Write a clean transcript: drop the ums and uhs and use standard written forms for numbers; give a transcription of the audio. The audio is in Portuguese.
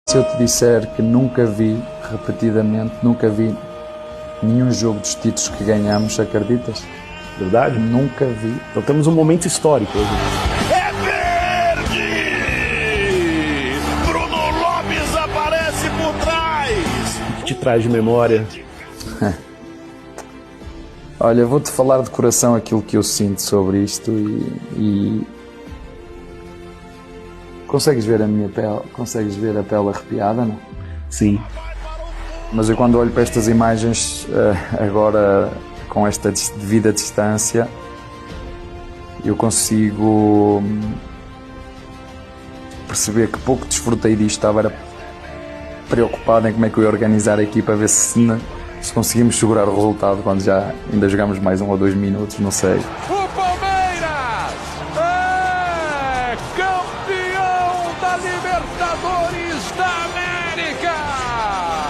Se eu te disser que nunca vi, repetidamente, nunca vi nenhum jogo dos títulos que ganhamos, acreditas? Verdade? Nunca vi. Então temos um momento histórico hoje. É verde! Bruno Lopes aparece por trás! O que te traz de memória? Olha, vou-te falar de coração aquilo que eu sinto sobre isto e... Consegues ver a minha pele? Consegues ver a pele arrepiada, não? Sim. Mas eu quando olho para estas imagens, agora com esta devida distância, eu consigo perceber que pouco desfrutei disto. Estava era preocupado em como é que eu ia organizar a equipa, a ver se conseguimos segurar o resultado quando já ainda jogamos mais 1 ou 2 minutos, não sei.